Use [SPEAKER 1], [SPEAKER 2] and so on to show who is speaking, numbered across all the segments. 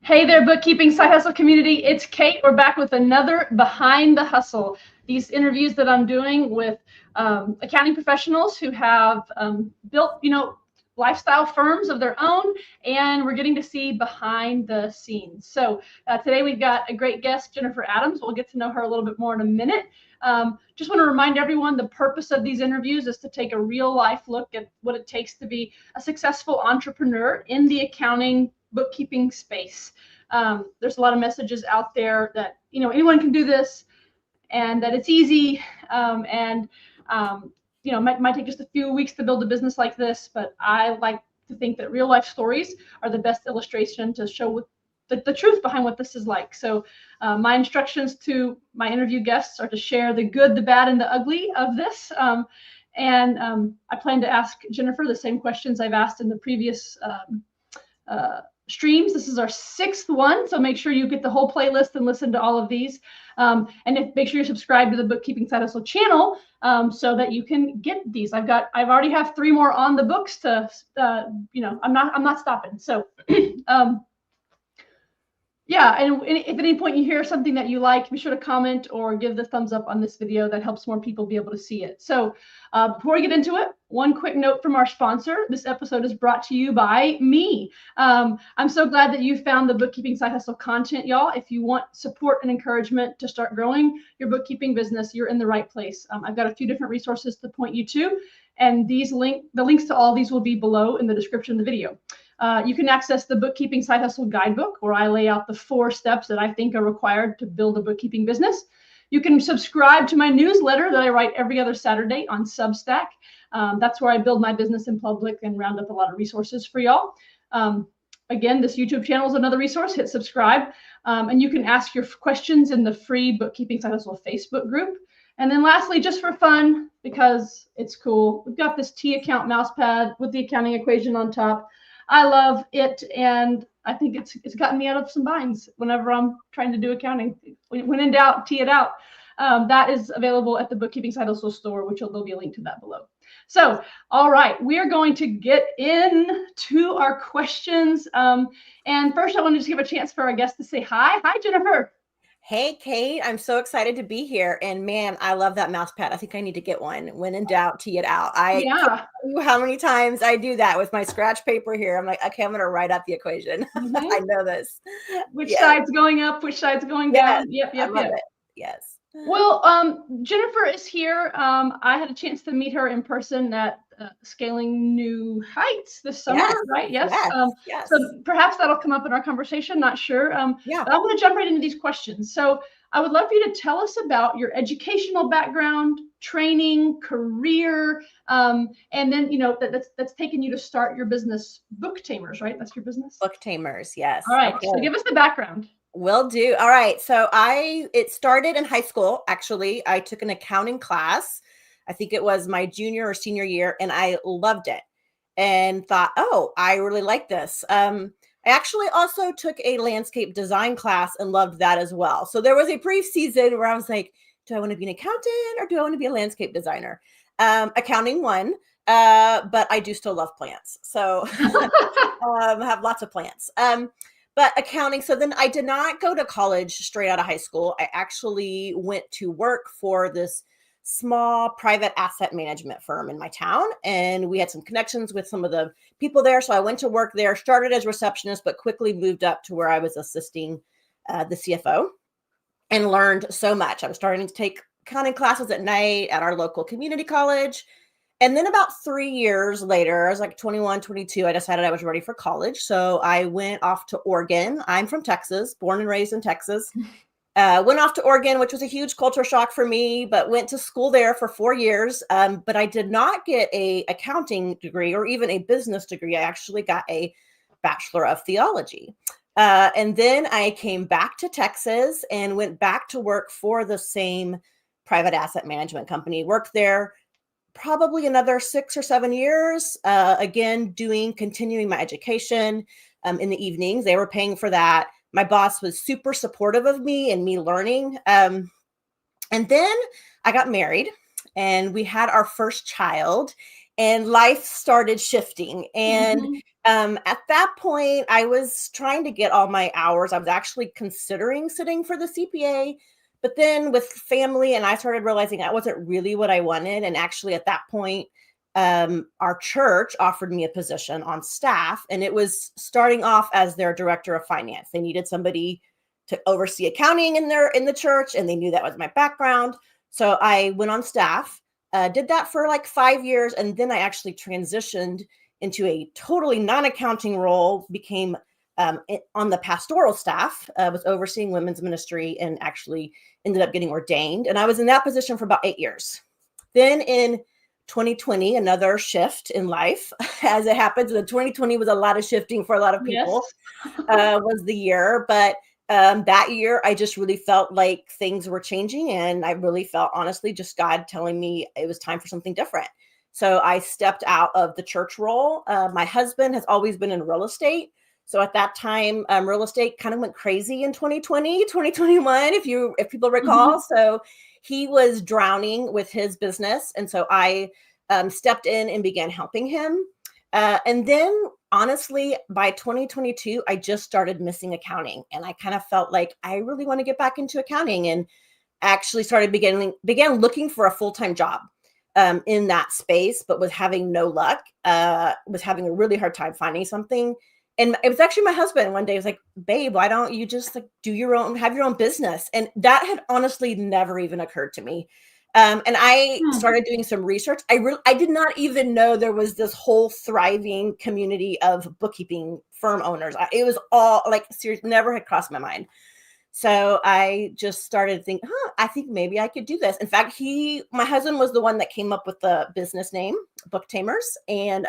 [SPEAKER 1] Hey there, Bookkeeping Side Hustle community. It's Kate. We're back with another Behind the Hustle. These interviews that I'm doing with accounting professionals who have built, lifestyle firms of their own, and we're getting to see behind the scenes. So today we've got a great guest, Jennifer Adams. We'll get to know her a little bit more in a minute. Just want to remind everyone the purpose of these interviews is to take a real life look at what it takes to be a successful entrepreneur in the accounting bookkeeping space. There's a lot of messages out there that anyone can do this and that it's easy, might take just a few weeks to build a business like this, but I like to think that real life stories are the best illustration to show the truth behind what this is like. So my instructions to my interview guests are to share the good, the bad, and the ugly of this. I plan to ask Jennifer the same questions I've asked in the previous streams. This is our sixth one, so make sure you get the whole playlist and listen to all of these. Make sure you subscribe to the Bookkeeping Side Hustle channel so that you can get these. I've already have 3 more on the books to, I'm not stopping. So, yeah, and if at any point you hear something that you like, be sure to comment or give the thumbs up on this video. That helps more people be able to see it. So before we get into it, one quick note from our sponsor. This episode is brought to you by me. I'm so glad that you found the Bookkeeping Side Hustle content, y'all. If you want support and encouragement to start growing your bookkeeping business, you're in the right place. I've got a few different resources to point you to, and the links to all these will be below in the description of the video. You can access the Bookkeeping Side Hustle guidebook, where I lay out the 4 steps that I think are required to build a bookkeeping business. You can subscribe to my newsletter that I write every other Saturday on Substack. That's where I build my business in public and round up a lot of resources for y'all. Again, this YouTube channel is another resource. Hit subscribe. And you can ask your questions in the free Bookkeeping Side Hustle Facebook group. And then lastly, just for fun, because it's cool, we've got this T-account mouse pad with the accounting equation on top. I love it, and I think it's gotten me out of some binds whenever I'm trying to do accounting. When in doubt, T it out. That is available at the Bookkeeping Side Hustle store, which there'll be a link to that below. So, all right, we are going to get into our questions. And first, I want to just give a chance for our guest to say hi. Hi, Jennifer.
[SPEAKER 2] Hey, Kate, I'm so excited to be here. And man, I love that mouse pad. I think I need to get one. When in doubt, T it out. I can't tell you how many times I do that with my scratch paper here. I'm like, okay, I'm going to write out the equation. I know this.
[SPEAKER 1] Which side's going up, which side's going down. Yep.
[SPEAKER 2] It. Yes.
[SPEAKER 1] Well, Jennifer is here. I had a chance to meet her in person at Scaling New Heights this summer, right? Yes. So perhaps that'll come up in our conversation. Not sure. But I'm going to jump right into these questions. So I would love for you to tell us about your educational background, training, career, and then that's taken you to start your business, Book Tamers, right? That's your business.
[SPEAKER 2] Book Tamers, yes.
[SPEAKER 1] All right. Okay. So give us the background.
[SPEAKER 2] Will do. All right. So it started in high school. Actually, I took an accounting class. I think it was my junior or senior year, and I loved it and thought, oh, I really like this. I actually also took a landscape design class and loved that as well. So there was a brief season where I was like, do I want to be an accountant or do I want to be a landscape designer? Accounting won, but I do still love plants. So I have lots of plants. But accounting, so then I did not go to college straight out of high school. I actually went to work for this small private asset management firm in my town, and we had some connections with some of the people there. So I went to work there, started as receptionist, but quickly moved up to where I was assisting the CFO and learned so much. I was starting to take accounting classes at night at our local community college. And then about 3 years later, I was like 21, 22, I decided I was ready for college. So I went off to Oregon. I'm from Texas, born and raised in Texas. Went off to Oregon, which was a huge culture shock for me, but went to school there for 4 years. But I did not get an accounting degree or even a business degree. I actually got a Bachelor of Theology. And then I came back to Texas and went back to work for the same private asset management company. Worked there probably another 6 or 7 years, again, continuing my education in the evenings. They were paying for that. My boss was super supportive of me and me learning. And then I got married and we had our first child. and life started shifting. And at that point, I was trying to get all my hours. I was actually considering sitting for the CPA, but then with family, and I started realizing that wasn't really what I wanted. And actually, at that point, our church offered me a position on staff, and it was starting off as their director of finance. They needed somebody to oversee accounting in the church, and they knew that was my background. So I went on staff, did that for like 5 years, and then I actually transitioned into a totally non-accounting role, became on the pastoral staff, was overseeing women's ministry, and actually ended up getting ordained. And I was in that position for about 8 years. Then in 2020, another shift in life, as it happens. The 2020 was a lot of shifting for a lot of people, was the year. But that year, I just really felt like things were changing. And I really felt, honestly, just God telling me it was time for something different. So I stepped out of the church role. My husband has always been in real estate. So at that time, real estate kind of went crazy in 2020, 2021, if people recall. So he was drowning with his business. And so I stepped in and began helping him. And then honestly, by 2022, I just started missing accounting. And I kind of felt like I really want to get back into accounting, and actually began looking for a full-time job in that space, but was having no luck, was having a really hard time finding something. And it was actually my husband one day was like, babe, why don't you just like have your own business? And that had honestly never even occurred to me. And I started doing some research. I did not even know there was this whole thriving community of bookkeeping firm owners. It was all like, seriously, never had crossed my mind. So I just started thinking, I think maybe I could do this. In fact, my husband was the one that came up with the business name, Book Tamers. And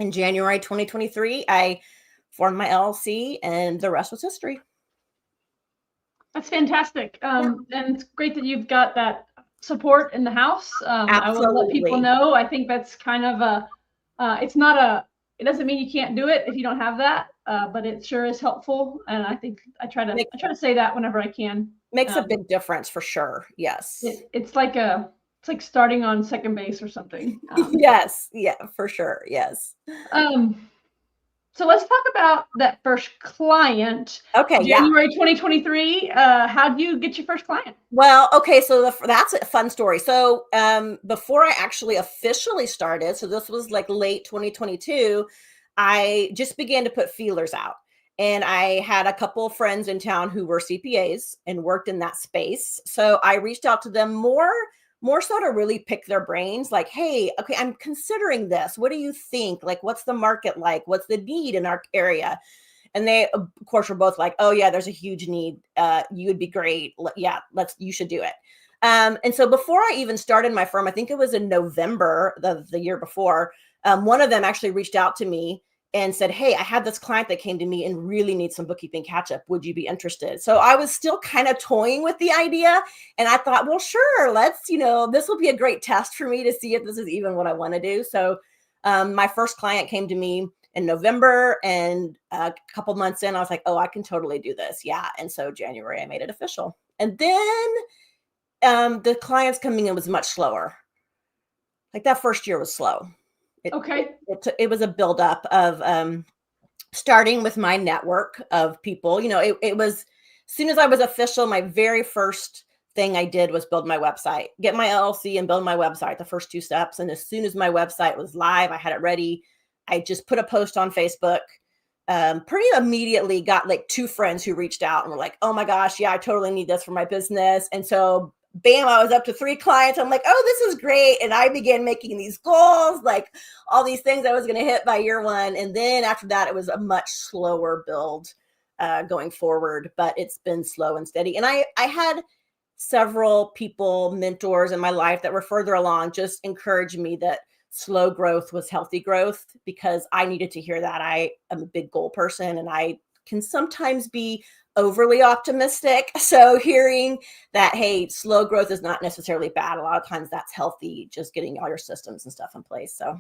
[SPEAKER 2] in January 2023, I formed my LLC, and the rest was history.
[SPEAKER 1] That's fantastic. And it's great that you've got that support in the house. I will let people know. I think that's kind of it doesn't mean you can't do it if you don't have that, but it sure is helpful. And I think I try to say that whenever I can.
[SPEAKER 2] Makes a big difference for sure. Yes.
[SPEAKER 1] It's like starting on second base or something.
[SPEAKER 2] Yes. Yeah, for sure. Yes.
[SPEAKER 1] So let's talk about that first client.
[SPEAKER 2] Okay.
[SPEAKER 1] January 2023. How did you get your first client?
[SPEAKER 2] Well, okay. So that's a fun story. So before I actually officially started, so this was like late 2022, I just began to put feelers out. And I had a couple of friends in town who were CPAs and worked in that space. So I reached out to them more so to really pick their brains, like, hey, okay, I'm considering this. What do you think? Like, what's the market like? What's the need in our area? And they, of course, were both like, oh yeah, there's a huge need. You would be great. Yeah, you should do it. And so before I even started my firm, I think it was in November the year before, one of them actually reached out to me and said, hey, I had this client that came to me and really needs some bookkeeping catch up. Would you be interested? So I was still kind of toying with the idea. And I thought, well, sure, this will be a great test for me to see if this is even what I want to do. So my first client came to me in November, and a couple months in, I was like, oh, I can totally do this. Yeah. And so January, I made it official. And then the clients coming in was much slower. Like that first year was slow. It was a buildup of starting with my network of people. It was, as soon as I was official, my very first thing I did was build my website, get my LLC and build my website, the first 2 steps. And as soon as my website was live, I had it ready. I just put a post on Facebook. Pretty immediately got like 2 friends who reached out and were like, oh my gosh, yeah, I totally need this for my business. And so bam, I was up to 3 clients. I'm like, oh, this is great. And I began making these goals, like all these things I was going to hit by year 1. And then after that, it was a much slower build going forward, but it's been slow and steady. And I had several people, mentors in my life that were further along, just encouraged me that slow growth was healthy growth, because I needed to hear that. I am a big goal person, and I can sometimes be overly optimistic. So hearing that, hey, slow growth is not necessarily bad. A lot of times that's healthy, just getting all your systems and stuff in place. So,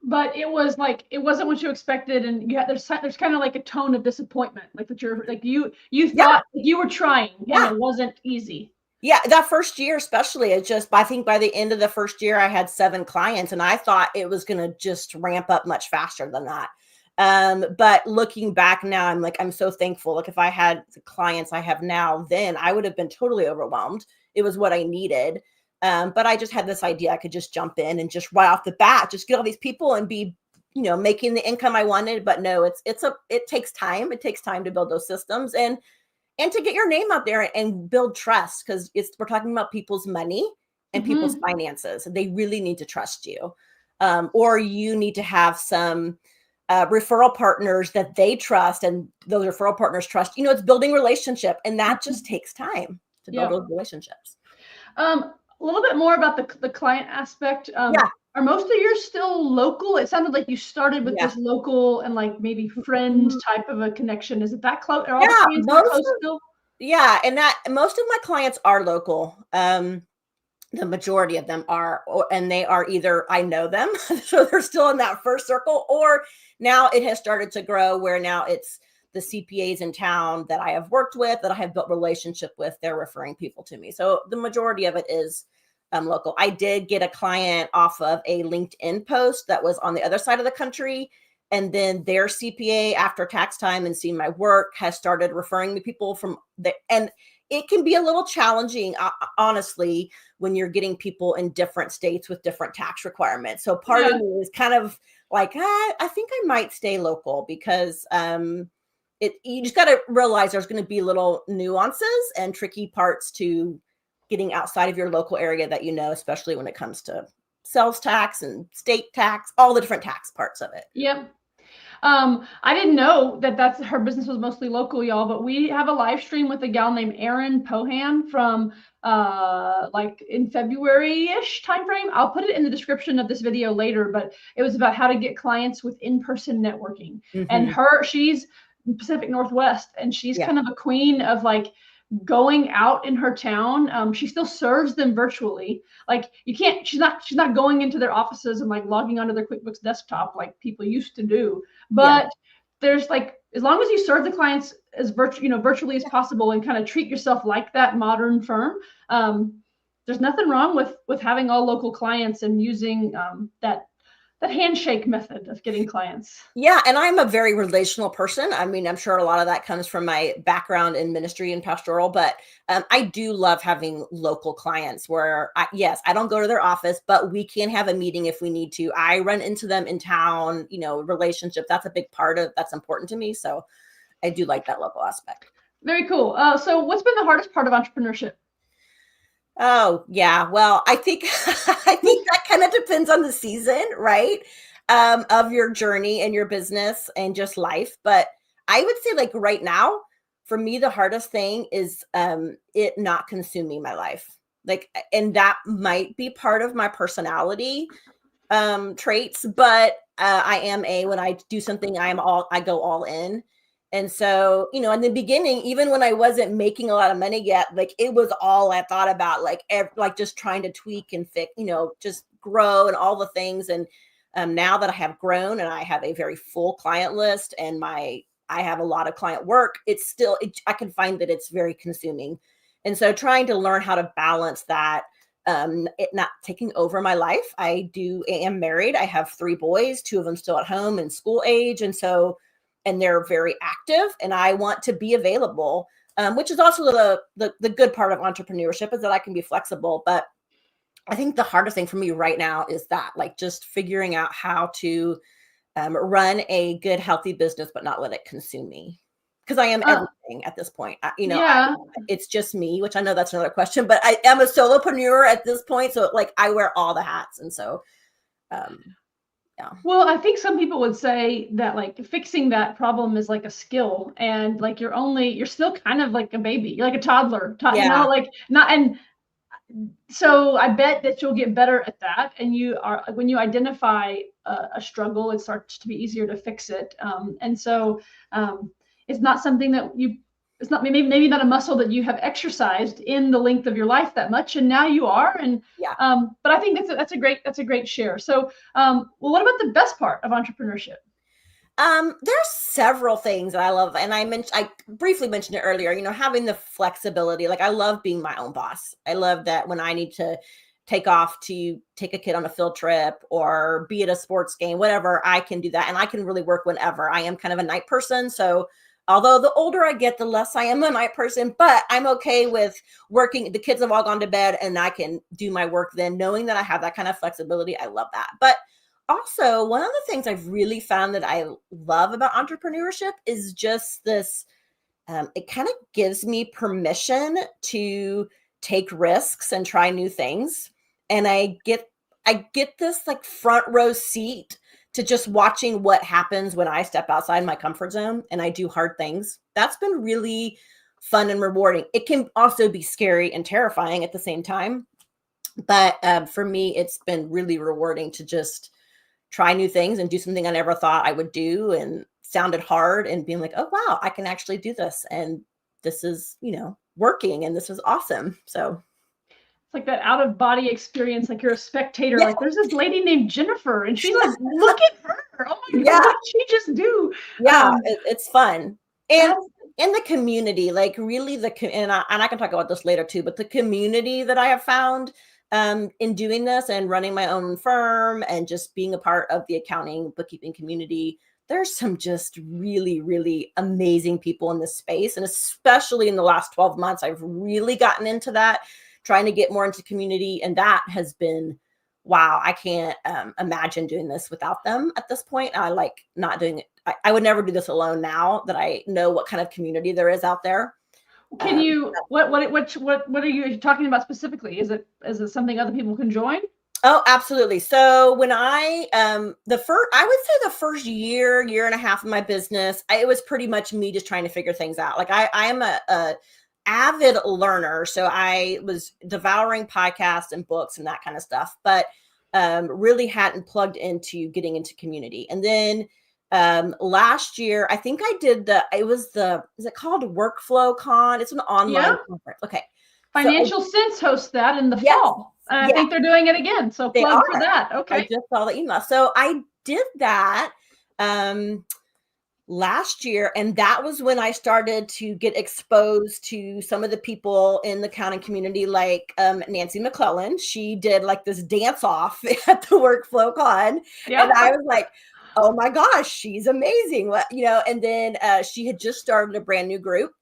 [SPEAKER 1] but it was like, it wasn't what you expected. And there's kind of like a tone of disappointment, like that you thought you were trying, and it wasn't easy.
[SPEAKER 2] Yeah, that first year especially, it just I think by the end of the first year, I had 7 clients, and I thought it was gonna just ramp up much faster than that. But looking back now, I'm like, I'm so thankful. Like, if I had the clients I have now, then I would have been totally overwhelmed. It was what I needed. But I just had this idea I could just jump in and just right off the bat, just get all these people and be, making the income I wanted. But no, it takes time. It takes time to build those systems and to get your name out there and build trust, because we're talking about people's money and people's finances. They really need to trust you, or you need to have some referral partners that they trust, and those referral partners trust. It's building relationship, and that just takes time to build those relationships.
[SPEAKER 1] A little bit more about the client aspect.
[SPEAKER 2] Yeah.
[SPEAKER 1] Are most of yours still local? It sounded like you started with this local and like maybe friend type of a connection. Is it that close? Are all the clients that close still?
[SPEAKER 2] Yeah, and that most of my clients are local. The majority of them are, and they are either I know them, so they're still in that first circle, or now it has started to grow where now it's the CPAs in town that I have worked with, that I have built relationship with. They're referring people to me. So the majority of it is local. I did get a client off of a LinkedIn post that was on the other side of the country. And then their CPA, after tax time and seeing my work, has started referring me people from the, and it can be a little challenging, honestly, when you're getting people in different states with different tax requirements. So part of me is kind of like, I think I might stay local, because you just got to realize there's going to be little nuances and tricky parts to getting outside of your local area that, especially when it comes to sales tax and state tax, all the different tax parts of it.
[SPEAKER 1] Yep. I didn't know that her business was mostly local, y'all, but we have a live stream with a gal named Erin Pohan from like in February-ish timeframe. I'll put it in the description of this video later, but it was about how to get clients with in-person networking. And she's Pacific Northwest, and she's kind of a queen of like going out in her town. She still serves them virtually. Like she's not going into their offices and like logging onto their QuickBooks desktop like people used to do. But there's like, as long as you serve the clients as virtually as possible and kind of treat yourself like that modern firm, there's nothing wrong with having all local clients and using that handshake method of getting clients.
[SPEAKER 2] Yeah. And I'm a very relational person. I mean, I'm sure a lot of that comes from my background in ministry and pastoral, but I do love having local clients where I don't go to their office, but we can have a meeting if we need to. I run into them in town, relationship. That's a big part of that's important to me. So I do like that local aspect.
[SPEAKER 1] Very cool. So what's been the hardest part of entrepreneurship?
[SPEAKER 2] Oh, yeah. Well, I think that kind of depends on the season, right? Of your journey and your business and just life. But I would say, like, right now, for me, the hardest thing is it not consuming my life. Like, and that might be part of my personality traits, but when I do something, I go all in. And so, in the beginning, even when I wasn't making a lot of money yet, like it was all I thought about, like just trying to tweak and fix, just grow and all the things. And now that I have grown and I have a very full client list and I have a lot of client work, I can find that it's very consuming. And so trying to learn how to balance that, it not taking over my life. I am married. I have 3 boys, 2 of them still at home and school age. And they're very active, and I want to be available, which is also the good part of entrepreneurship, is that I can be flexible. But I think the hardest thing for me right now is that, like, just figuring out how to run a good, healthy business, but not let it consume me, because I am everything at this point. It's just me, which I know that's another question, but I am a solopreneur at this point. So like I wear all the hats. And so, yeah.
[SPEAKER 1] Well, I think some people would say that like fixing that problem is like a skill, and like you're still kind of like a baby, you're like a toddler, like not. And so I bet that you'll get better at that. And when you identify a struggle, it starts to be easier to fix it. And so it's not something that it's not maybe not a muscle that you have exercised in the length of your life that much, and now you are. And but I think that's a great share. So well, what about the best part of entrepreneurship?
[SPEAKER 2] There's several things that I love, and I briefly mentioned it earlier, having the flexibility. Like, I love being my own boss. I love that when I need to take off to take a kid on a field trip or be at a sports game, whatever, I can do that. And I can really work whenever. I am kind of a night person. So although the older I get, the less I am a night person, but I'm okay with working. The kids have all gone to bed and I can do my work then, knowing that I have that kind of flexibility. I love that. But also, one of the things I've really found that I love about entrepreneurship is just this, it kind of gives me permission to take risks and try new things. And I get this like front row seat to just watching what happens when I step outside my comfort zone and I do hard things. That's been really fun and rewarding. It can also be scary and terrifying at the same time. But for me, it's been really rewarding to just try new things and do something I never thought I would do and sounded hard, and being like, oh, wow, I can actually do this. And this is, working, and this is awesome. So
[SPEAKER 1] it's like that out of body experience. Like, you're a spectator.
[SPEAKER 2] yeah.
[SPEAKER 1] Like, there's this lady named Jennifer and she's like, look at her. Oh my God,
[SPEAKER 2] Yeah.
[SPEAKER 1] what did she just do?
[SPEAKER 2] Yeah. It's fun. And in the community, like really and I can talk about this later too, but the community that I have found in doing this and running my own firm and just being a part of the accounting bookkeeping community, there's some just really, really amazing people in this space. And especially in the last 12 months, I've really gotten into that, trying to get more into community. And that has been, wow, I can't imagine doing this without them at this point. I like not doing it. I would never do this alone now that I know what kind of community there is out there.
[SPEAKER 1] Can you, what are you talking about specifically? Is it something other people can join?
[SPEAKER 2] Oh, absolutely. So when I would say the first year and a half of my business, it was pretty much me just trying to figure things out. Like I am a avid learner. So I was devouring podcasts and books and that kind of stuff, but really hadn't plugged into getting into community. And then last year, I think I did is it called Workflow Con? It's an online conference. Okay.
[SPEAKER 1] Financial Sense hosts that in the fall. I think they're doing it again. So plug for that. Okay.
[SPEAKER 2] I just saw the email. So I did that last year. And that was when I started to get exposed to some of the people in the accounting community, like Nancy McClellan. She did like this dance off at the Workflow Con. Yeah. And I was like, oh my gosh, she's amazing. And then she had just started a brand new group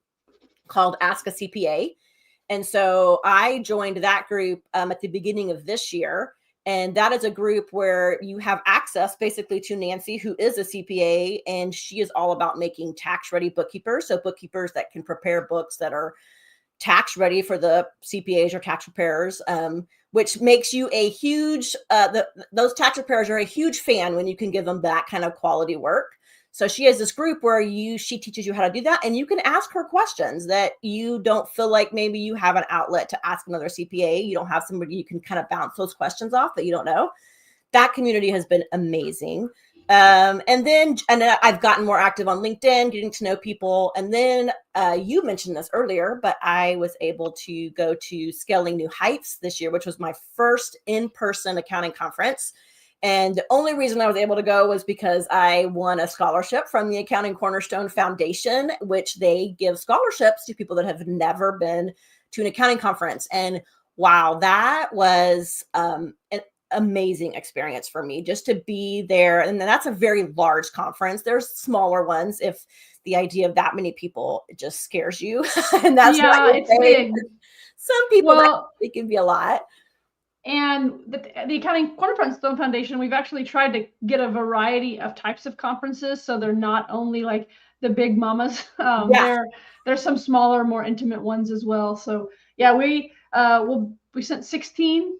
[SPEAKER 2] called Ask a CPA. And so I joined that group at the beginning of this year. And that is a group where you have access basically to Nancy, who is a CPA, and she is all about making tax-ready bookkeepers. So bookkeepers that can prepare books that are tax-ready for the CPAs or tax preparers, which makes you a huge, those tax preparers are a huge fan when you can give them that kind of quality work. So she has this group where she teaches you how to do that, and you can ask her questions that you don't feel like maybe you have an outlet to ask another CPA. You don't have somebody you can kind of bounce those questions off that you don't know. That community has been amazing. And then I've gotten more active on LinkedIn, getting to know people. And then you mentioned this earlier, but I was able to go to Scaling New Heights this year, which was my first in-person accounting conference. And the only reason I was able to go was because I won a scholarship from the Accounting Cornerstone Foundation, which they give scholarships to people that have never been to an accounting conference. And wow, that was an amazing experience for me just to be there. And that's a very large conference. There's smaller ones if the idea of that many people just scares you. And that's
[SPEAKER 1] it's big.
[SPEAKER 2] Some people, it can be a lot.
[SPEAKER 1] And the Accounting Cornerstone Foundation, we've actually tried to get a variety of types of conferences. So they're not only like the big mamas. There's some smaller, more intimate ones as well. So yeah, we sent 16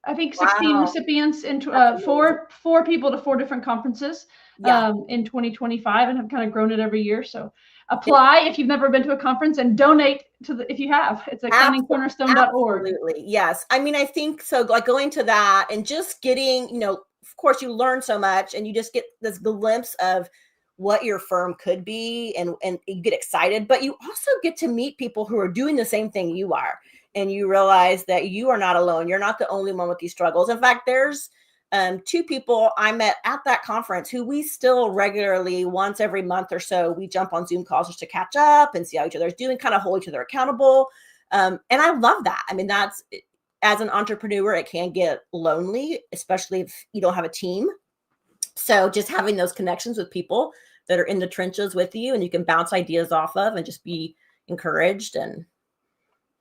[SPEAKER 1] recipients into four people to 4 different conferences in 2025, and have kind of grown it every year. So apply if you've never been to a conference, and donate if you have. It's accountingcornerstone.org.
[SPEAKER 2] Absolutely. Yes. I mean, I think so, like going to that and just getting, of course you learn so much, and you just get this glimpse of what your firm could be, and you get excited, but you also get to meet people who are doing the same thing you are. And you realize that you are not alone. You're not the only one with these struggles. In fact, there's two people I met at that conference who we still regularly, once every month or so, we jump on Zoom calls just to catch up and see how each other's doing, kind of hold each other accountable. And I love that. I mean, that's, as an entrepreneur, it can get lonely, especially if you don't have a team. So just having those connections with people that are in the trenches with you and you can bounce ideas off of and just be encouraged. And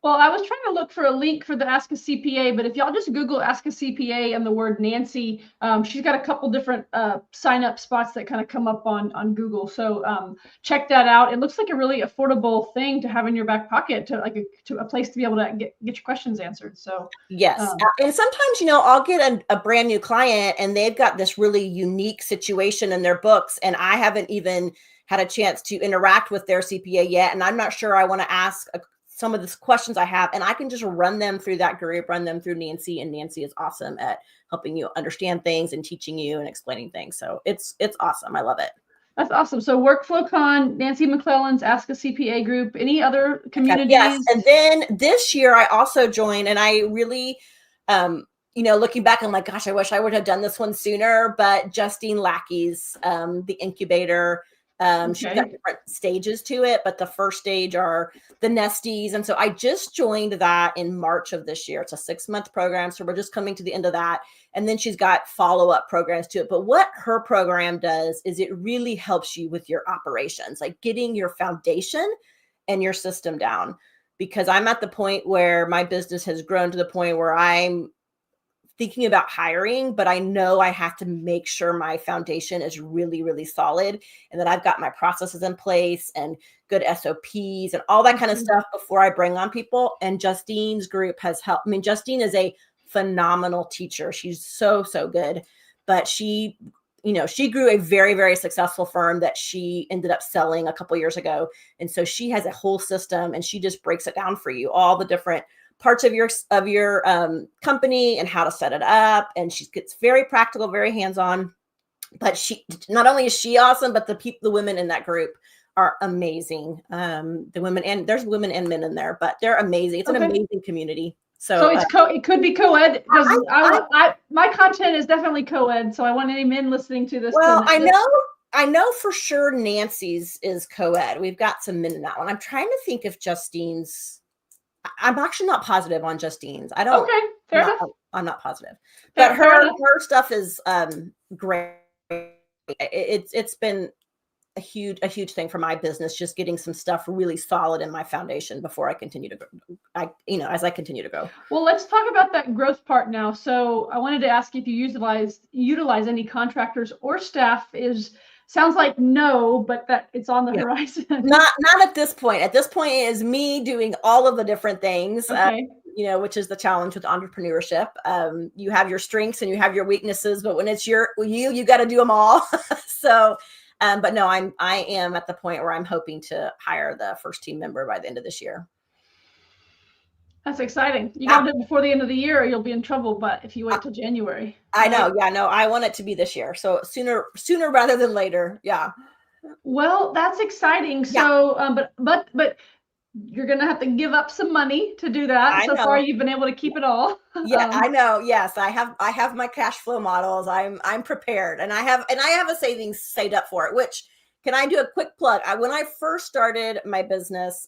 [SPEAKER 1] well, I was trying to look for a link for the Ask a CPA, but if y'all just Google Ask a CPA and the word Nancy, she's got a couple different sign up spots that kind of come up on Google. So check that out. It looks like a really affordable thing to have in your back pocket, to like to a place to be able to get your questions answered. So
[SPEAKER 2] yes. And sometimes, I'll get a brand new client and they've got this really unique situation in their books, and I haven't even had a chance to interact with their CPA yet. And I'm not sure I want to ask some of the questions I have, and I can just run them through that group, run them through Nancy, and Nancy is awesome at helping you understand things and teaching you and explaining things. So it's awesome. I love it.
[SPEAKER 1] That's awesome. So WorkflowCon, Nancy McClellan's Ask a CPA group, any other communities?
[SPEAKER 2] Yes. And then this year I also joined, and I really, looking back, I'm like, gosh, I wish I would have done this one sooner, but Justine Lackey's, the incubator, she's got different stages to it, but the first stage are the nesties. And so I just joined that in March of this year. It's a 6-month program. So we're just coming to the end of that. And then she's got follow-up programs to it. But what her program does is it really helps you with your operations, like getting your foundation and your system down, because I'm at the point where my business has grown to the point where I'm thinking about hiring, but I know I have to make sure my foundation is really, really solid and that I've got my processes in place and good SOPs and all that kind of stuff before I bring on people. And Justine's group has helped. I mean, Justine is a phenomenal teacher. She's so, so good, but she grew a very, very successful firm that she ended up selling a couple years ago. And so she has a whole system and she just breaks it down for you, all the different parts of your company and how to set it up. And she gets very practical, very hands-on. But she, not only is she awesome, but the women in that group are amazing. The women, and there's women and men in there, but they're amazing. It's an amazing community. So
[SPEAKER 1] it could be co-ed, because my content is definitely co-ed. So I want any men listening to this.
[SPEAKER 2] Well, I know for sure Nancy's is co-ed. We've got some men in that one. I'm trying to think if Justine's. I'm actually not positive on Justine's. I don't.
[SPEAKER 1] Okay, fair enough.
[SPEAKER 2] I'm not positive, but her stuff is great. It's been a huge thing for my business, just getting some stuff really solid in my foundation before I continue to grow. As I continue to grow.
[SPEAKER 1] Well, let's talk about that growth part now. So I wanted to ask if you utilize any contractors or staff. Sounds like no, but that it's on the horizon.
[SPEAKER 2] Not at this point. At this point, it is me doing all of the different things, which is the challenge with entrepreneurship. You have your strengths and you have your weaknesses, but when it's you got to do them all. So, but no, I am at the point where I'm hoping to hire the first team member by the end of this year.
[SPEAKER 1] That's exciting. You got to do it before the end of the year or you'll be in trouble, but if you wait till January.
[SPEAKER 2] I know. Yeah, no, I want it to be this year. So sooner rather than later. Yeah.
[SPEAKER 1] Well, that's exciting. So, but you're going to have to give up some money to do that. So far, you've been able to keep it all.
[SPEAKER 2] Yeah, I know. Yes, I have my cash flow models. I'm prepared, and I have a savings saved up for it. Which, can I do a quick plug? When I first started my business,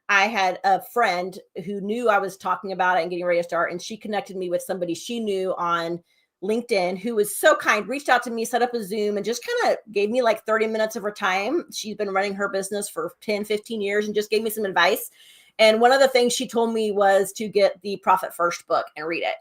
[SPEAKER 2] I had a friend who knew I was talking about it and getting ready to start, and she connected me with somebody she knew on LinkedIn who was so kind, reached out to me, set up a Zoom, and just kind of gave me like 30 minutes of her time. She's been running her business for 10, 15 years and just gave me some advice. And one of the things she told me was to get the Profit First book and read it.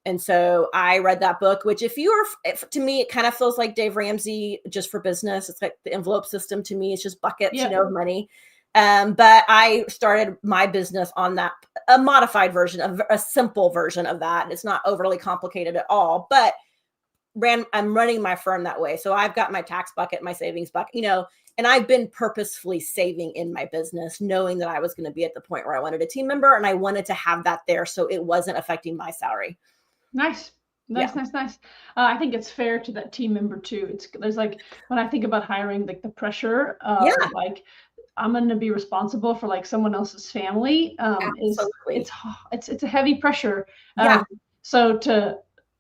[SPEAKER 2] And so I read that book, which to me, it kind of feels like Dave Ramsey just for business. It's like the envelope system to me. It's just buckets, of money. But I started my business on that, a modified version, a simple version of that. It's not overly complicated at all, but I'm running my firm that way. So I've got my tax bucket, my savings bucket, and I've been purposefully saving in my business, knowing that I was going to be at the point where I wanted a team member and I wanted to have that there so it wasn't affecting my salary.
[SPEAKER 1] Nice. I think it's fair to that team member too. There's like, when I think about hiring, like the pressure of like, I'm going to be responsible for like someone else's family. It's a heavy pressure. So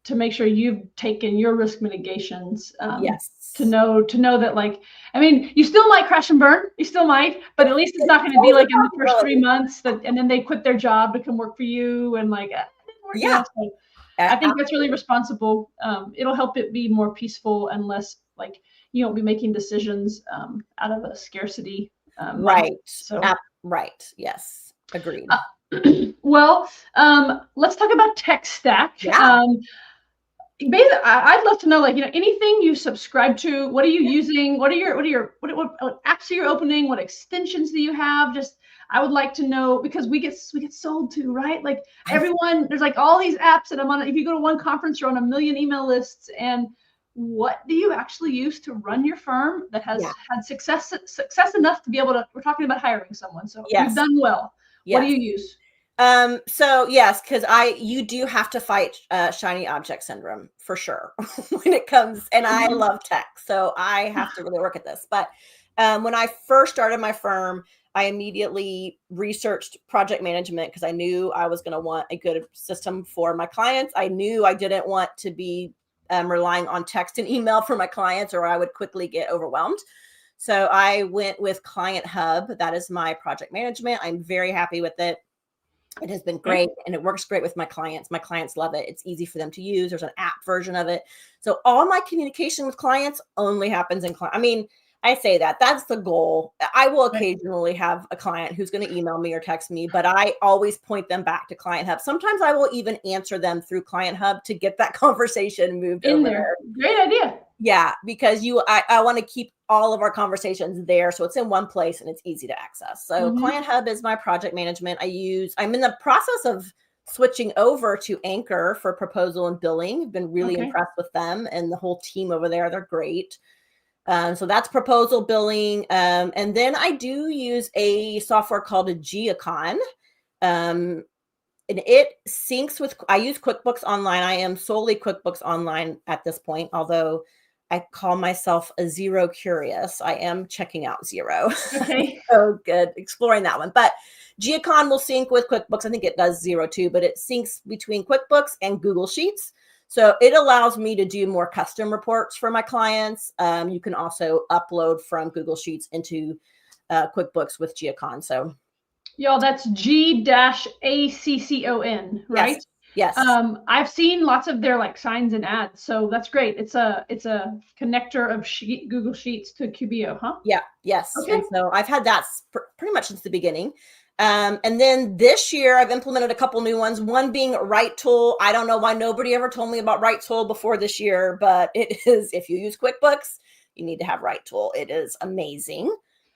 [SPEAKER 1] to make sure you've taken your risk mitigations.
[SPEAKER 2] Yes.
[SPEAKER 1] To know that, like, I mean, you still might crash and burn, you still might, but at least it's not going to be like in the first 3 months and then they quit their job to come work for you and like, it didn't work,
[SPEAKER 2] yeah.
[SPEAKER 1] So I think that's really responsible. It'll help it be more peaceful and less like you won't be making decisions out of a scarcity.
[SPEAKER 2] Right.
[SPEAKER 1] So
[SPEAKER 2] right. Yes. Agreed.
[SPEAKER 1] Well, let's talk about tech stack.
[SPEAKER 2] Yeah.
[SPEAKER 1] Basically, I'd love to know, like, anything you subscribe to. What are you using? What apps are you opening? What extensions do you have? Just, I would like to know, because we get sold to, right? Like everyone, there's like all these apps, and if you go to one conference, you're on a million email lists. And what do you actually use to run your firm that has had success enough to be able to? We're talking about hiring someone, so you've done well. What do you use?
[SPEAKER 2] So yes, because you do have to fight shiny object syndrome for sure when it comes, and I love tech, so I have to really work at this. But when I first started my firm, I immediately researched project management because I knew I was going to want a good system for my clients. I knew I didn't want to be relying on text and email for my clients, or I would quickly get overwhelmed. So I went with Client Hub. That is my project management. I'm very happy with it. It has been great, and it works great with my clients. My clients love it. It's easy for them to use. There's an app version of it. So all my communication with clients only happens in I mean, I say that's the goal. I will occasionally have a client who's going to email me or text me, but I always point them back to Client Hub. Sometimes I will even answer them through Client Hub to get that conversation moved in over there.
[SPEAKER 1] Great idea.
[SPEAKER 2] Yeah, because I want to keep all of our conversations there, so it's in one place and it's easy to access. So Client Hub is my project management. I'm in the process of switching over to Anchor for proposal and billing. I've been really impressed with them and the whole team over there. They're great. So that's proposal, billing. And then I do use a software called a Geocon. And it syncs with, I use QuickBooks Online. I am solely QuickBooks Online at this point, although I call myself a Zero curious. I am checking out Zero.
[SPEAKER 1] Okay.
[SPEAKER 2] So good, exploring that one. But Geocon will sync with QuickBooks. I think it does Zero too, but it syncs between QuickBooks and Google Sheets. So it allows me to do more custom reports for my clients. You can also upload from Google Sheets into QuickBooks with Geocon. So
[SPEAKER 1] y'all, that's G-ACCON, right?
[SPEAKER 2] Yes.
[SPEAKER 1] I've seen lots of their like signs and ads, so that's great. It's a connector of Google Sheets to QBO, huh?
[SPEAKER 2] Yeah. Yes.
[SPEAKER 1] Okay.
[SPEAKER 2] And so I've had that pretty much since the beginning. And then this year I've implemented a couple new ones. One being Right Tool. I don't know why nobody ever told me about Right Tool before this year, but it is, if you use QuickBooks, you need to have Right Tool. It is amazing.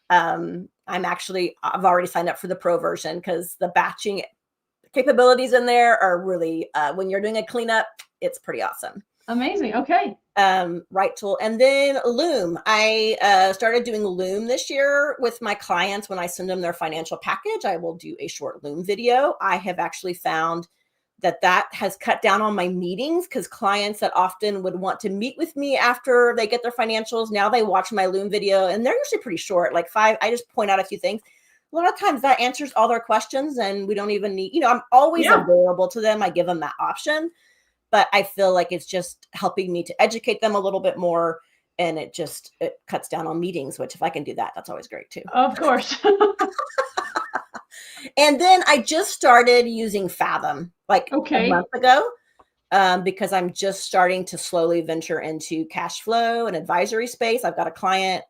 [SPEAKER 2] I've already signed up for the pro version because the batching capabilities in there are really, when you're doing a cleanup, it's pretty awesome.
[SPEAKER 1] Amazing. Okay.
[SPEAKER 2] Right Tool. And then Loom. I started doing Loom this year with my clients. When I send them their financial package, I will do a short Loom video. I have actually found that has cut down on my meetings because clients that often would want to meet with me after they get their financials, now they watch my Loom video, and they're usually pretty short, like 5. I just point out a few things. A lot of times that answers all their questions, and we don't even need, I'm always available to them. I give them that option, but I feel like it's just helping me to educate them a little bit more. And it cuts down on meetings, which if I can do that, that's always great too.
[SPEAKER 1] Of course.
[SPEAKER 2] And then I just started using Fathom a month ago, because I'm just starting to slowly venture into cash flow and advisory space. I've got a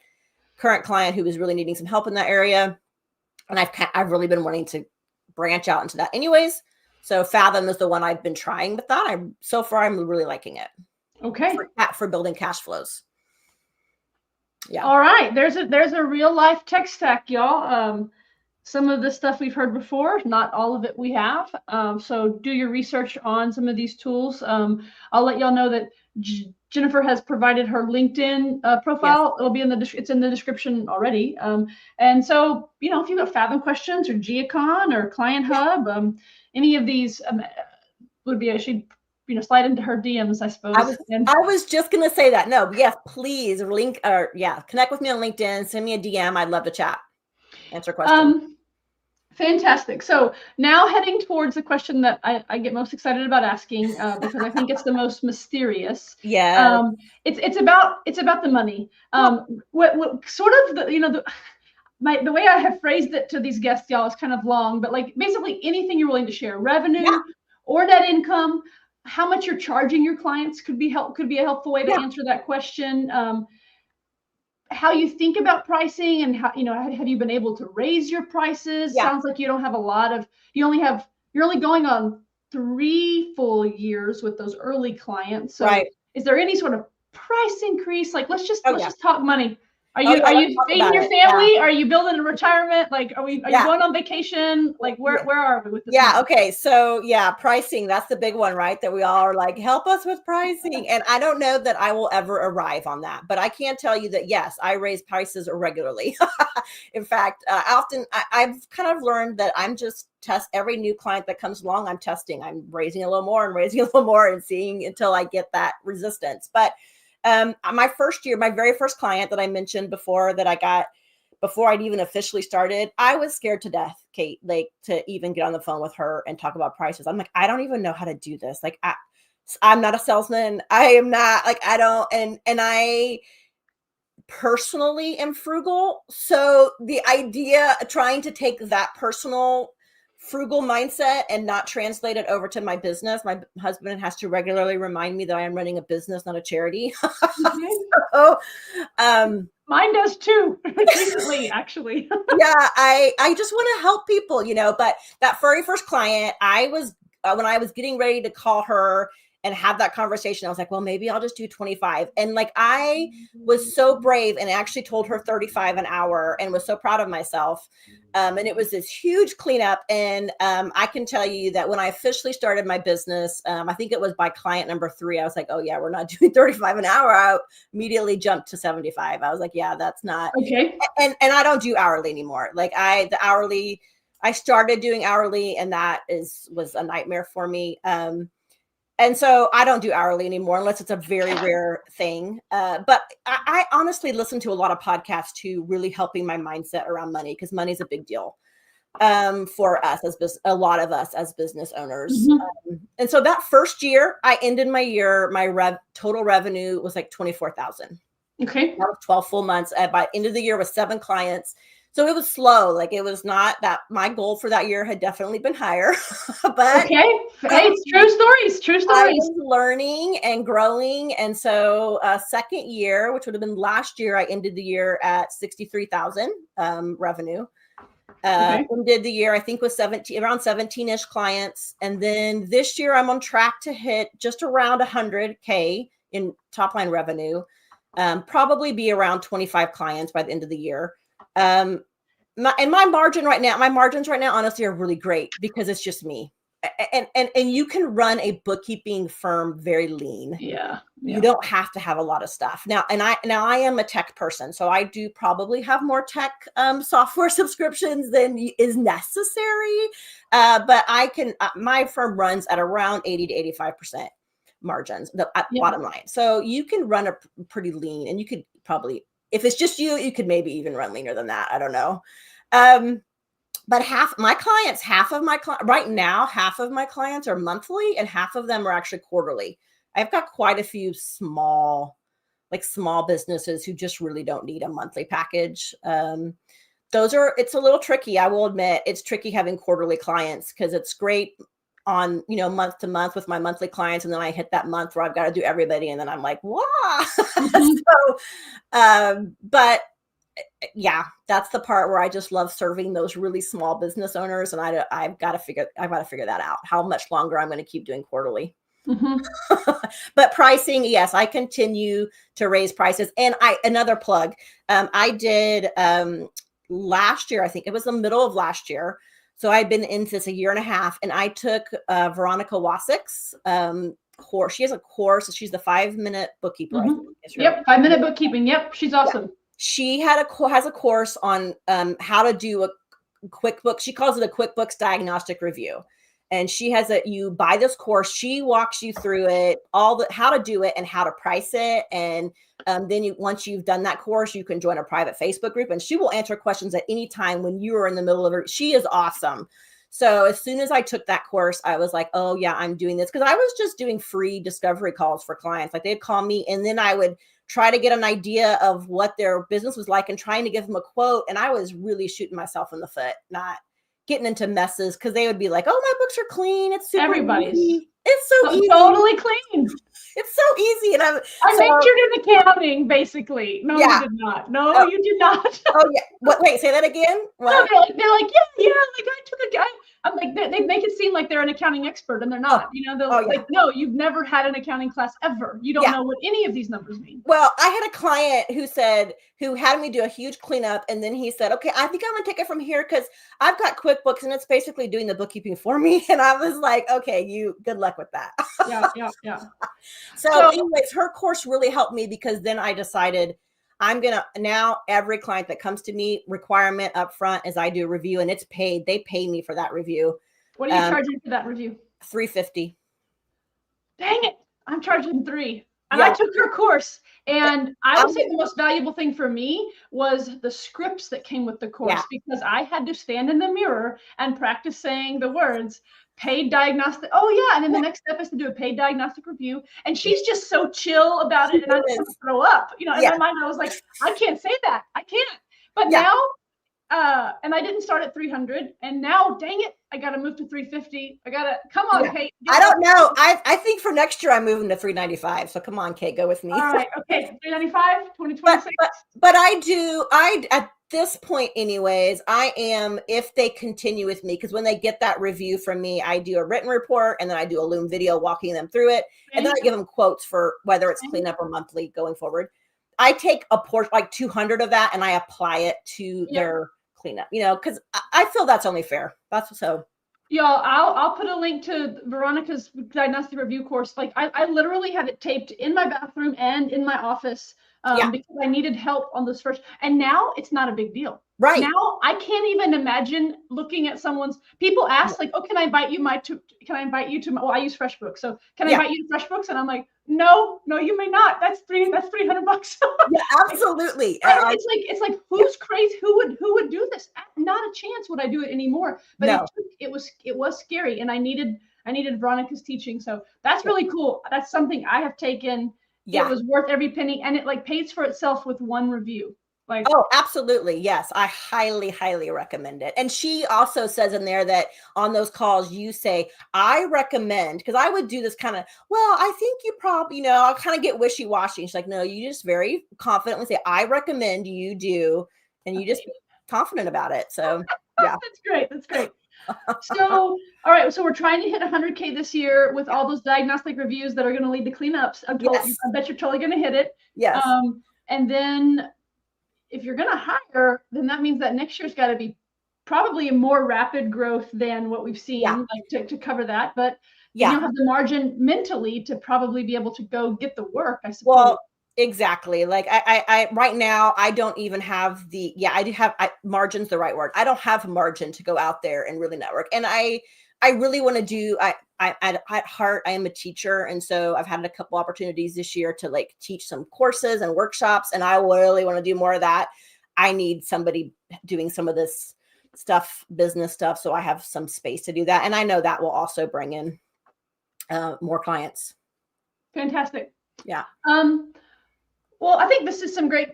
[SPEAKER 2] current client who is really needing some help in that area. And I've really been wanting to branch out into that anyways. So Fathom is the one I've been trying with that. So far, I'm really liking it.
[SPEAKER 1] Okay.
[SPEAKER 2] For building cash flows. Yeah.
[SPEAKER 1] All right. There's a real life tech stack, y'all. Some of the stuff we've heard before, not all of it we have. So do your research on some of these tools. I'll let y'all know that Jennifer has provided her LinkedIn profile. Yes. It'll be it's in the description already. And so, if you've got Fathom questions or Geocon or Client Hub, any of these would be actually, slide into her DMs, I suppose.
[SPEAKER 2] I was just going to say that. No, yes, please connect with me on LinkedIn, send me a DM. I'd love to chat, answer questions.
[SPEAKER 1] Fantastic. So now heading towards the question that I get most excited about asking because I think it's the most mysterious.
[SPEAKER 2] Yeah.
[SPEAKER 1] It's about the money. What sort of the way I have phrased it to these guests, y'all, is kind of long, but like basically anything you're willing to share, revenue or net income, how much you're charging your clients could be a helpful way to answer that question. How you think about pricing and how, have you been able to raise your prices? Sounds like you don't have a lot of, you're only going on 3 full years with those early clients. So is there any sort of price increase? Like, let's just talk money. Are you feeding your family? Are you building a retirement? Like, are you going on vacation? Like, where are we with this?
[SPEAKER 2] Okay. So pricing, that's the big one, right? That we all are like, help us with pricing. And I don't know that I will ever arrive on that, but I can tell you that, yes, I raise prices regularly. In fact, I've kind of learned that I'm just every new client that comes along, I'm testing, I'm raising a little more and raising a little more and seeing until I get that resistance. But my very first client that I mentioned before that I got before I'd even officially started, I was scared to death, Kate, like to even get on the phone with her and talk about prices. I'm like, I don't even know how to do this. Like, I'm not a salesman. I am not like, I don't, and I personally am frugal. So the idea of trying to take that personal frugal mindset and not translate it over to my business. My husband has to regularly remind me that I am running a business, not a charity. So, mine
[SPEAKER 1] does too, recently, actually.
[SPEAKER 2] I just want to help people, but that very first client, when I was getting ready to call her and have that conversation, I was like, well, maybe I'll just do 25. And like, I was so brave and actually told her 35 an hour and was so proud of myself. And it was this huge cleanup. And I can tell you that when I officially started my business, I think it was by client number 3, I was like, oh yeah, we're not doing 35 an hour. I immediately jumped to 75. I was like, yeah, that's not
[SPEAKER 1] okay.
[SPEAKER 2] And I don't do hourly anymore. Like I started doing hourly and that was a nightmare for me. And so I don't do hourly anymore unless it's a very rare thing. But I honestly listen to a lot of podcasts too, really helping my mindset around money because money's a big deal for us a lot of us as business owners. And so that first year, I ended my year, my total revenue was like 24,000.
[SPEAKER 1] Okay.
[SPEAKER 2] That was 12 full months. By end of the year with 7 clients. So it was slow. Like it was not that my goal for that year had definitely been higher, but
[SPEAKER 1] okay. Hey, it's true stories.
[SPEAKER 2] I was learning and growing. And so second year, which would have been last year, I ended the year at 63,000 revenue. Ended the year, I think, with around 17-ish clients. And then this year I'm on track to hit just around 100K in top line revenue. Probably be around 25 clients by the end of the year. My margins right now, honestly, are really great because it's just me. And you can run a bookkeeping firm very lean.
[SPEAKER 1] Yeah.
[SPEAKER 2] You don't have to have a lot of stuff. Now I am a tech person, so I do probably have more tech software subscriptions than is necessary. But my firm runs at around 80 to 85% margins, bottom line. So you can run a pretty lean, and you could probably, if it's just you could maybe even run leaner than that. I don't know. But half of my clients are monthly and half of them are actually quarterly. I've got quite a few small businesses who just really don't need a monthly package. It's a little tricky. I will admit it's tricky having quarterly clients because it's great on, month to month with my monthly clients. And then I hit that month where I've got to do everybody. And then I'm like, wow. But yeah, that's the part where I just love serving those really small business owners. And I've got to figure that out, how much longer I'm going to keep doing quarterly. But pricing, yes, I continue to raise prices. And another plug, I did last year, I think it was the middle of last year. So I'd been into this a year and a half, and I took Veronica Wasick's course. She has a course. She's the 5-minute bookkeeper.
[SPEAKER 1] Yep, 5-minute bookkeeping. Yep, she's awesome. Yeah.
[SPEAKER 2] She has a course on how to do a QuickBooks. She calls it a QuickBooks diagnostic review. And she has you buy this course. She walks you through it, how to do it and how to price it. And then once you've done that course, you can join a private Facebook group, and she will answer questions at any time when you are in the middle of it. She is awesome. So as soon as I took that course, I was like, oh yeah, I'm doing this. Cause I was just doing free discovery calls for clients. Like they'd call me, and then I would try to get an idea of what their business was like and trying to give them a quote. And I was really shooting myself in the foot, not getting into messes, because they would be like, oh, my books are clean. It's super easy. It's so easy.
[SPEAKER 1] Totally clean.
[SPEAKER 2] It's so easy. And
[SPEAKER 1] I majored in accounting, basically. No, you did not. No, you did not.
[SPEAKER 2] Oh, yeah. Wait, say that again?
[SPEAKER 1] What? No, they're like, yeah. Like I took a guy. I'm like, they make it seem like they're an accounting expert, and they're not. They're like, no, you've never had an accounting class ever. You don't know what any of these numbers mean.
[SPEAKER 2] Well, I had a client who had me do a huge cleanup, and then he said, okay, I think I'm going to take it from here because I've got QuickBooks, and it's basically doing the bookkeeping for me. And I was like, okay, good luck with that.
[SPEAKER 1] Yeah.
[SPEAKER 2] So anyways, her course really helped me, because then I decided now every client that comes to me, requirement up front is I do a review, and it's paid. They pay me for that review.
[SPEAKER 1] What are you charging for that review?
[SPEAKER 2] $350.
[SPEAKER 1] Dang it. I'm charging $3. And I took her course, and I would say the most valuable thing for me was the scripts that came with the course, because I had to stand in the mirror and practice saying the words paid diagnostic. Oh yeah. And then the next step is to do a paid diagnostic review. And she's just so chill about it. And I just want to throw up, in my mind, I was like, I can't say that. I can't. But now, and I didn't start at 300, and now, dang it, I got to move to 350. Come on, Kate.
[SPEAKER 2] I don't know. I think for next year, I'm moving to 395. So come on, Kate, go with me.
[SPEAKER 1] All right. Okay. 395, 2026.
[SPEAKER 2] But at this point anyways, if they continue with me, because when they get that review from me, I do a written report, and then I do a Loom video walking them through it. And then I give them quotes for whether it's cleanup or monthly going forward. I take a portion, like 200 of that, and I apply it to their cleanup, because I feel that's only fair. That's so.
[SPEAKER 1] Y'all, I'll put a link to Veronica's diagnostic review course. Like I literally had it taped in my bathroom and in my office because I needed help on this first. And now it's not a big deal. Right. Now I can't even imagine looking at people ask like, oh, can I invite you to my, well, I use FreshBooks. So can I invite you to FreshBooks? And I'm like, no, you may not. That's $300.
[SPEAKER 2] Yeah, absolutely.
[SPEAKER 1] It's like who's crazy? Who would do this? Not a chance would I do it anymore. But it was scary, and I needed Veronica's teaching. So that's really cool. That's something I have taken. Yeah. It was worth every penny, and it like pays for itself with one review. Like, oh,
[SPEAKER 2] absolutely. Yes. I highly, highly recommend it. And she also says in there that on those calls, you say, I recommend, because I would do this kind of, well, I think you probably, I'll kind of get wishy-washy. She's like, no, you just very confidently say, I recommend you do. And you just be confident about it. So yeah.
[SPEAKER 1] That's great. So, all right. So we're trying to hit 100K this year with all those diagnostic reviews that are going to lead to cleanups. I bet you're totally going to hit it.
[SPEAKER 2] Yes.
[SPEAKER 1] And then if you're going to hire, then that means that next year's got to be probably a more rapid growth than what we've seen, like to cover that. But you don't have the margin mentally to probably be able to go get the work, I suppose.
[SPEAKER 2] Well, exactly. Like I right now, I don't even have margin's the right word. I don't have margin to go out there and really network. And I really want to do, at heart, I am a teacher. And so I've had a couple opportunities this year to like teach some courses and workshops. And I really want to do more of that. I need somebody doing some of this business stuff. So I have some space to do that. And I know that will also bring in more clients.
[SPEAKER 1] Fantastic.
[SPEAKER 2] Yeah.
[SPEAKER 1] Well, I think this is some great,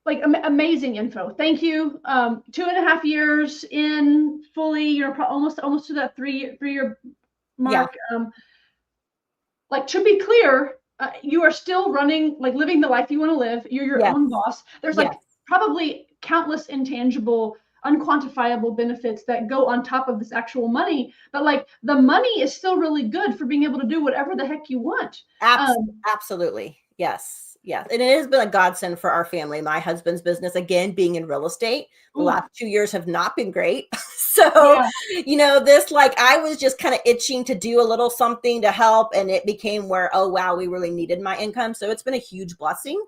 [SPEAKER 1] like amazing info. Thank you. 2.5 years in fully, you're almost to that three-year mark. Yeah. Like, to be clear, you are still running, like living the life you want to live. You're your own boss. There's like probably countless intangible, unquantifiable benefits that go on top of this actual money. But like the money is still really good for being able to do whatever the heck you want.
[SPEAKER 2] Absolutely. Yes. Yeah. And it has been a godsend for our family. My husband's business, again, being in real estate, the last 2 years have not been great. So, this, like, I was just kind of itching to do a little something to help. And it became where, oh, wow, we really needed my income. So it's been a huge blessing.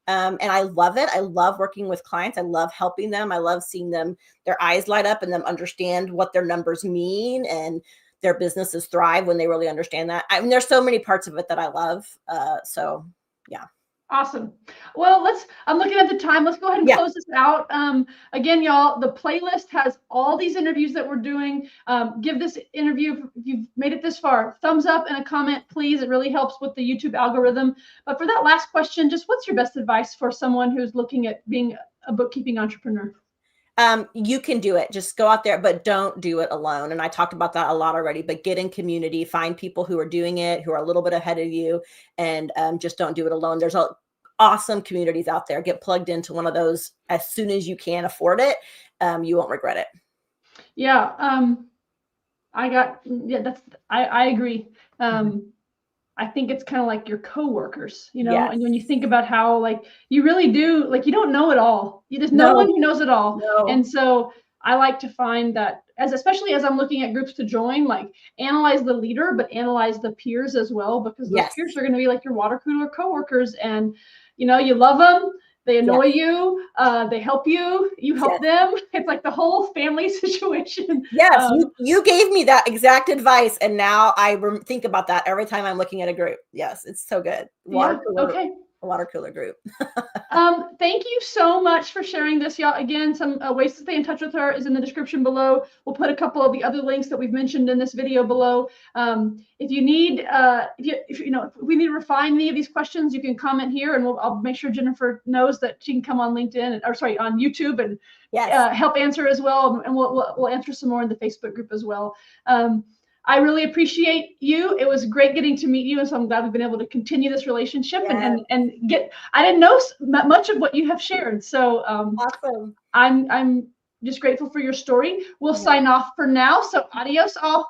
[SPEAKER 2] And I love it. I love working with clients. I love helping them. I love seeing their eyes light up and them understand what their numbers mean and their businesses thrive when they really understand that. I mean, there's so many parts of it that I love. So yeah.
[SPEAKER 1] Awesome. Well, I'm looking at the time. Let's go ahead and close this out. Again, y'all, the playlist has all these interviews that we're doing. Give this interview, if you've made it this far, thumbs up and a comment, please. It really helps with the YouTube algorithm. But for that last question, just what's your best advice for someone who's looking at being a bookkeeping entrepreneur?
[SPEAKER 2] You can do it. Just go out there, but don't do it alone. And I talked about that a lot already, but get in community, find people who are doing it, who are a little bit ahead of you, and just don't do it alone. There's awesome communities out there. Get plugged into one of those as soon as you can afford it. You won't regret it.
[SPEAKER 1] Yeah. I agree. I think it's kind of like your coworkers, you know,
[SPEAKER 2] Yes.
[SPEAKER 1] And when you think about how, like, you really do, like, you don't know it all. There's no one who knows it all.
[SPEAKER 2] No.
[SPEAKER 1] And so I like to find that, especially as I'm looking at groups to join, like, analyze the leader, but analyze the peers as well, because those peers are going to be like your water cooler coworkers, and, you know, you love them. They annoy you. They help you. You help them. It's like the whole family situation.
[SPEAKER 2] Yes, you gave me that exact advice, and now I think about that every time I'm looking at a group. Yes, it's so good. Water cooler group.
[SPEAKER 1] Thank you so much for sharing this, y'all. Again, some ways to stay in touch with her is in the description below. We'll put a couple of the other links that we've mentioned in this video below. If you need, if we need to refine any of these questions, you can comment here, and I'll make sure Jennifer knows that she can come on LinkedIn, on YouTube, and help answer as well. And we'll answer some more in the Facebook group as well. I really appreciate you. It was great getting to meet you, and so I'm glad we've been able to continue this relationship and get. I didn't know much of what you have shared, so
[SPEAKER 2] awesome.
[SPEAKER 1] I'm just grateful for your story. We'll sign off for now. So adios, all.